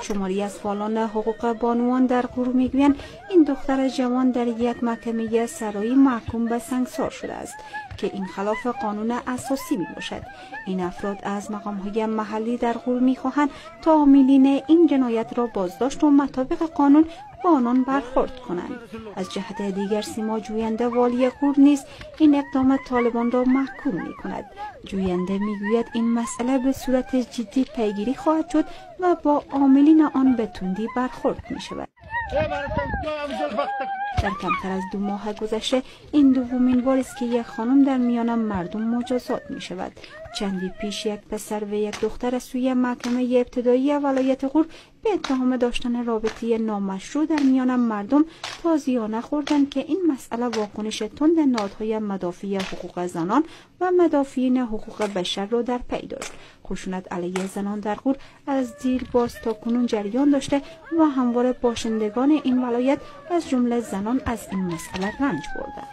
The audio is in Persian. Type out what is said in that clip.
شماری از فعالان حقوق بانوان در غور میگویند این دختر جوان در یک محکمه سرایی محکوم به سنگسار شده است که این خلاف قانون اساسی می باشد. این افراد از مقام‌های محلی در غور می‌خواهند تا عاملین این جنایت را بازداشت و مطابق قانون با آنان برخورد کنند. از جهت دیگر سیما جوینده والی غور نیز این اقدام طالبان را محکوم می‌کند. جوینده می‌گوید این مسئله به صورت جدی پیگیری خواهد شد و با عاملین آن به تندی برخورد می‌شود. در کمتر از 2 ماه گذشته این دومین بار است که یک خانم در میان مردم مجازات می شود. چندی پیش یک پسر و یک دختر از سوی محکمه ابتدایی ولایت غور به اتهام داشتن رابطه نامشروع در میان مردم تازیانه خوردند که این مسئله واکنش تند نهادهای مدافع حقوق زنان و مدافعین حقوق بشر را در پی داشت. خشونت علیه زنان در غور از دیر باز تا کنون جریان داشته و همواره باشندگان این ولایت از جمله زنان از این مسئله رنج بردند.